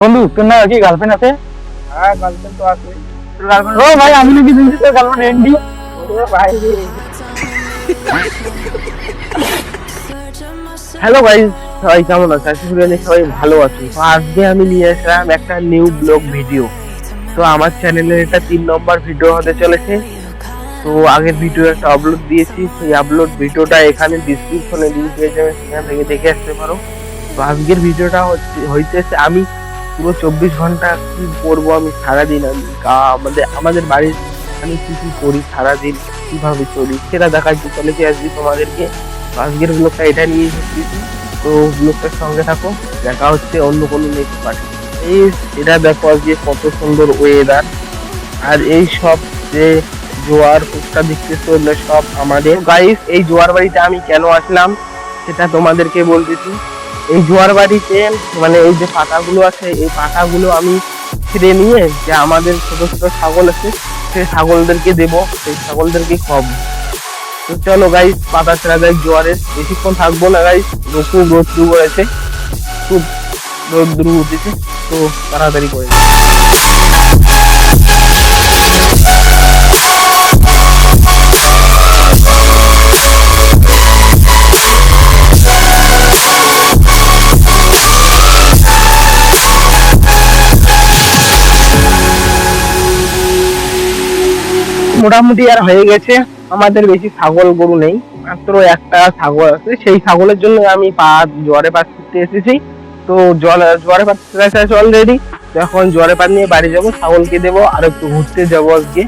বন্ধু তোর না কি গার্লফ্রেন্ড আছে? হ্যাঁ, গার্লফ্রেন্ড তো আছে। তোর গার্লফ্রেন্ড? ও ভাই আমি নাকি শুনছি তোর গার্লফ্রেন্ড এন্ডি। ও ভাই রে। হ্যালো গাইস, সবাই কেমন আছো? আশা করি সবাই ভালো আছো। তো আজকে আমি নিয়ে আসলাম একটা নিউ ব্লগ ভিডিও। তো আমার চ্যানেলে এটা 3 নম্বর ভিডিও হতে চলেছে। তো আগের ভিডিও একটা আপলোড দিয়েছি, সেই আপলোড ভিডিওটা এখানে ডিসক্রিপশনে লিংক পেয়ে যাবে, সেখান থেকে দেখে আসতে পারো। তো আজকের ভিডিওটা হইতেছে আমি পুরো 24 ঘন্টা কি করবো আমি সারাদিন, আমি আমাদের বাড়ির আমি কি কি করি সারাদিন, কিভাবে চলি সেটা দেখাচ্ছি চলেছি আজকে তোমাদেরকে। তো আজকের ব্লগটা এটা নিয়ে এসেছি। তো ব্লগটার সঙ্গে থাকো, দেখা হচ্ছে অন্য কোনো নেক্সট পার্টি। এটা দেখো আজকে কত সুন্দর ওয়েদার, আর এই সব যে জোয়ার ফুটটা দেখতেছো এগুলো সব আমাদের। গাইস এই জোয়ার বাড়িতে আমি কেন আসলাম সেটা তোমাদেরকে বলতেছি। এই জোয়ার বাড়িতে মানে এই যে পাতাগুলো আছে, এই পাতাগুলো আমি ছিঁড়ে নিয়ে যে আমাদের ছোট ছোট ছাগল আছে সেই ছাগলদেরকে দেবো, সেই ছাগলদেরকে খাওয়াবো। তো চলো গাইস পাতা ছেড়া যায় জোয়ারের, বেশিক্ষণ থাকবো না গাইস, খুব রোদ শুরু করেছে, খুব রোদ শুরু উঠেছে, তো তাড়াতাড়ি করে মোটামুটি আর হয়ে গেছে। আমাদের বেশি ছাগল গরু নেই, মাত্র একটা ছাগল আছে, সেই ছাগলের জন্য আমি জোয়ারে পাত করতে এসেছি। তো জোয়ারে পাত আছে অলরেডি। তো এখন জোয়ারে পাত নিয়ে বাড়ি যাবো, ছাগলকে দেবো আর একটু ঘুরতে যাবো আজকে।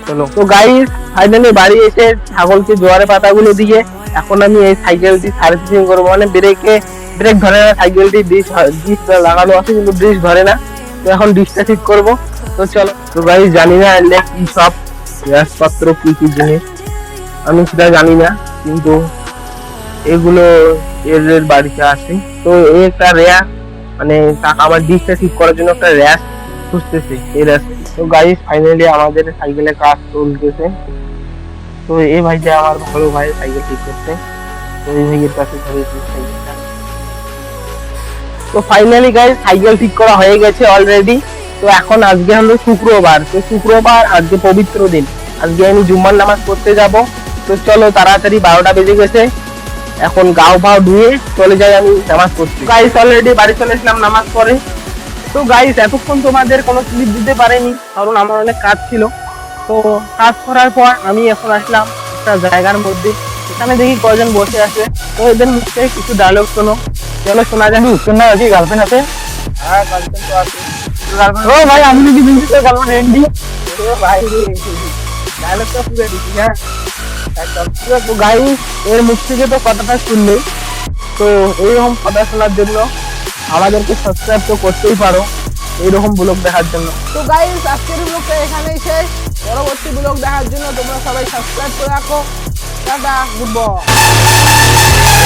চলো তো গাইস ফাইনালি বাড়ি এসে ছাগলকে জোয়ারে পাতাগুলো দিয়ে এখন আমি এই সাইকেলটি সার্ভিসিং করবো, মানে ব্রেক ধরে না সাইকেলটি, ডিশ লাগানো আছে কিন্তু ডিশ ধরে না। তো এখন ডিশটা ঠিক করবো। তো চলো তো গাইস জানি না এলে কি সব জিনিসপত্র কি কি জিনিস আমি সেটা জানি না, কিন্তু এগুলো এর বাড়িতে আছে। তো এই একটা র্যাক, মানে আমার ডিশটা ঠিক করার জন্য একটা র্যাক খুঁজতেছে, এই র্যাক। তো গাইস ফাইনালি আমাদের সাইকেলে কাজ চলতেছে। তো এই ভাইটা আমার ভালো ভাই সাইকেল ঠিক করতে, তো এই ভাইয়ের কাছে ধরেছি সাইকেলটা। তো ফাইনালি গাইস সাইকেল ঠিক করা হয়ে গেছে অলরেডি। তো এখন আজকে হলো শুক্রবার, তো শুক্রবার আজকে পবিত্র দিন, আজকে আমি জুম্মার নামাজ পড়তে যাব। তো চলো তাড়াতাড়ি 12টা বেজে গেছে, এখন গাও ভাও ধুয়ে চলে যাই আমি নামাজ পড়তে। গাইস অলরেডি বাড়ি চলে এসলাম নামাজ পড়ে। তো গাইস এতক্ষণ তোমাদের কোনো স্লিপ দিতে পারেনি, কারণ আমার অনেক কাজ ছিল। তো কাজ করার পর আমি এখন আসলাম একটা জায়গার মধ্যে, এখানে দেখি কয়জন বসে আছে। তো এদের মুখ থেকে কিছু ডায়লগ শোনো, চলো শোনা যাক। তোর না কি গার্লফ্রেন্ড আছে? হ্যাঁ, গার্লফ্রেন্ড তো আছে। ও ভাই আমি নাকি শুনছি তোর গার্লফ্রেন্ড এন্ডি। ও ভাই রে। ডায়লগটা পুরো দিছি। হ্যাঁ একদম। তো গাইস এর মুখ থেকে তো কথাটা শুনলে, তো এইরকম কথা শোনার জন্য আমাদেরকে সাবস্ক্রাইব তো করতেই পারো এইরকম ব্লগ দেখার জন্য। তো গাইস আজকের ব্লগটা এখানেই শেষ। পরবর্তী ব্লগ দেখার জন্য তোমরা সবাই সাবস্ক্রাইব করে রাখো। Tata, good bye.